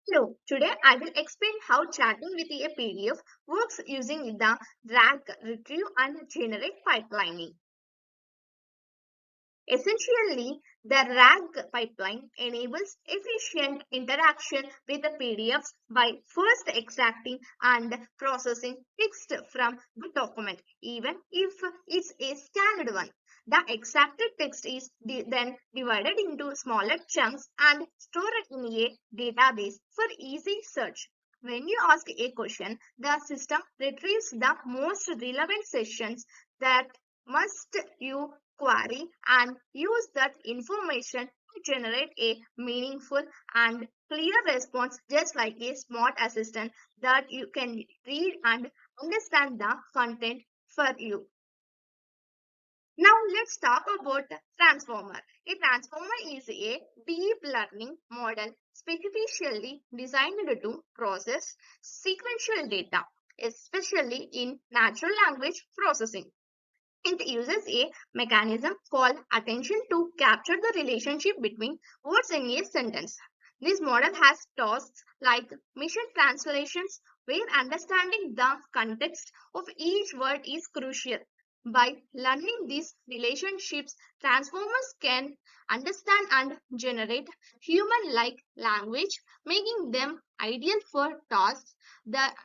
Hello, today I will explain how chatting with a PDF works using the drag, retrieve and generate pipelining. Essentially, the RAG pipeline enables efficient interaction with the PDFs by first extracting and processing text from the document, even if it's a scanned one. The extracted text is then divided into smaller chunks and stored in a database for easy search. When you ask a question, the system retrieves the most relevant sessions that must you query and use that information to generate a meaningful and clear response, just like a smart assistant that you can read and understand the content for you. Now let's talk about the transformer. A transformer is a deep learning model specifically designed to process sequential data, especially in natural language processing. It uses a mechanism called attention to capture the relationship between words in a sentence. This model has tasks like mission translations, where understanding the context of each word is crucial. By learning these relationships, transformers can understand and generate human like language, making them ideal for tasks that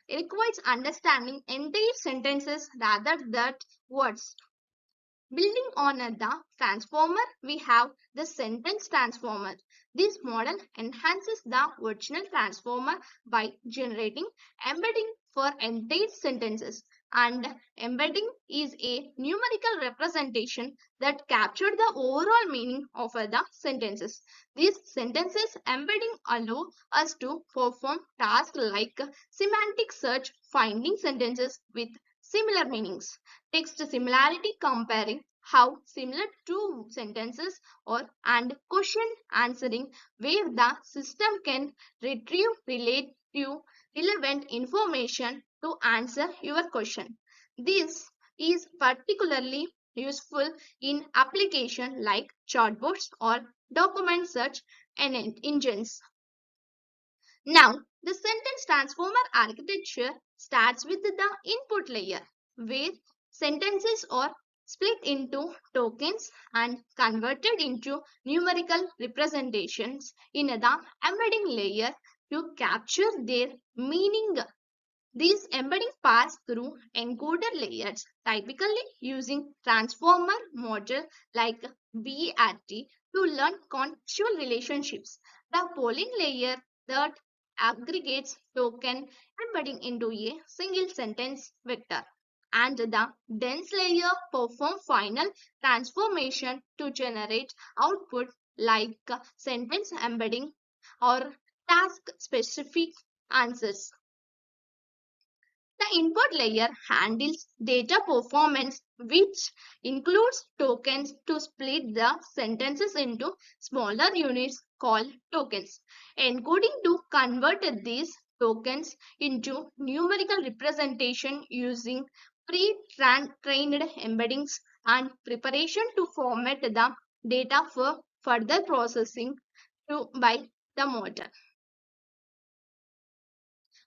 requires understanding entire sentences rather than words. Building on the transformer, we have the sentence transformer. This model enhances the original transformer by generating embedding for entire sentences. And embedding is a numerical representation that capture the overall meaning of the sentences. These sentences embedding allow us to perform tasks like semantic search, finding sentences with similar meanings, text similarity comparing how similar two sentences or and question answering, where the system can retrieve relative relevant information to answer your question. This is particularly useful in application like chatbots or document search engines. Now, the sentence transformer architecture starts with the input layer, where sentences are split into tokens and converted into numerical representations in the embedding layer to capture their meaning. These embeddings pass through encoder layers, typically using transformer model like BRT to learn contextual relationships. The polling layer that aggregates token embedding into a single sentence vector. And the dense layer perform final transformation to generate output like sentence embedding or task specific answers. The input layer handles data performance, which includes tokens to split the sentences into smaller units called tokens. Encoding to convert these tokens into numerical representation using pre-trained embeddings and preparation to format the data for further processing by the model.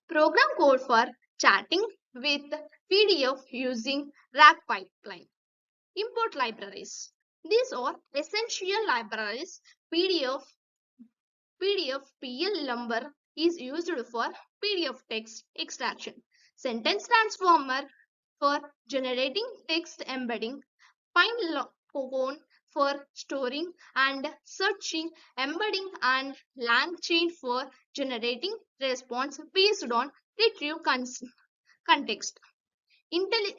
Program code for chatting with PDF using RAG pipeline. Import libraries. These are essential libraries. PDF PL number is used for PDF text extraction. Sentence transformer for generating text embedding. Pinecone for storing and searching, embedding, and LangChain for generating response based on retrieve context. Intelli-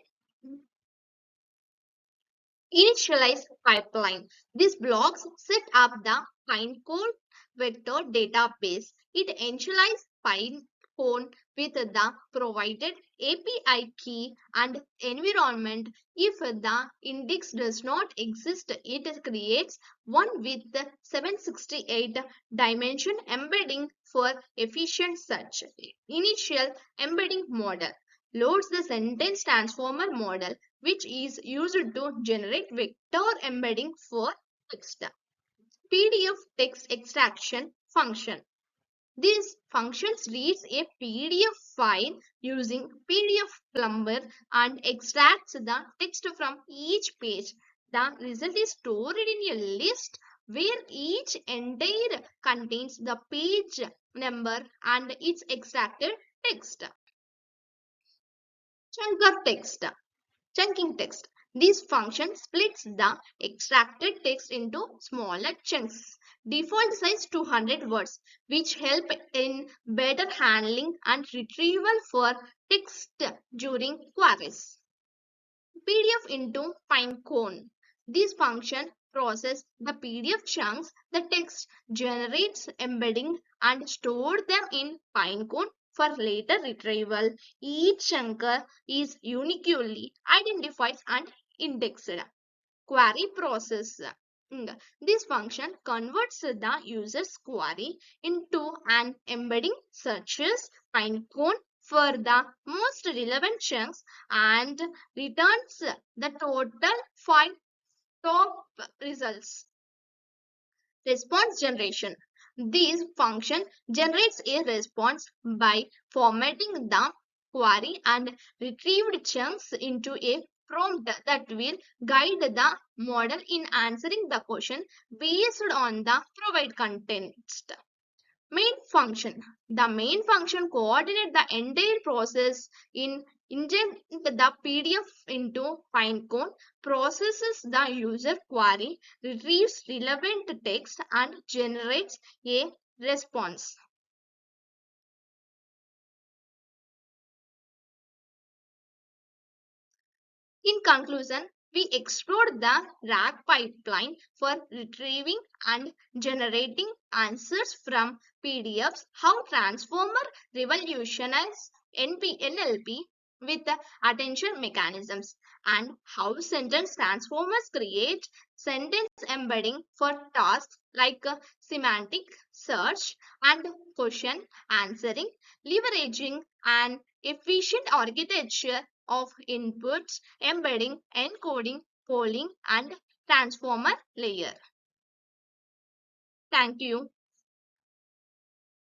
Initialize pipeline. These blocks set up the Pinecone vector database. It initializes Pinecone with the provided API key and environment. If the index does not exist, it creates one with the 768 dimension embedding for efficient search. Initial embedding model loads the sentence transformer model, which is used to generate vector embedding for text. PDF text extraction function. This function reads a PDF file using PDF Plumber and extracts the text from each page. The result is stored in a list where each entire contains the page number and its extracted text. Chunk text. Chunking text. This function splits the extracted text into smaller chunks. Default size 200 words, which help in better handling and retrieval for text during queries. PDF into Pinecone. This function processes the PDF chunks the text generates, embedding and store them in Pinecone for later retrieval. Each chunker is uniquely identified and indexed. Query process. This function converts the user's query into an embedding, searches Pinecone for the most relevant chunks and returns the total 5 top results. Response generation. This function generates a response by formatting the query and retrieved chunks into a prompt that will guide the model in answering the question based on the provided context. Main function. The main function coordinates the entire process in ingest the PDF into Pinecone, processes the user query, retrieves relevant text and generates a response. In conclusion, we explored the RAG pipeline for retrieving and generating answers from PDFs, how Transformer revolutionized NLP with the attention mechanisms, and how sentence transformers create sentence embedding for tasks like semantic search and question answering, leveraging an efficient architecture of inputs, embedding, encoding, polling, and transformer layer. Thank you.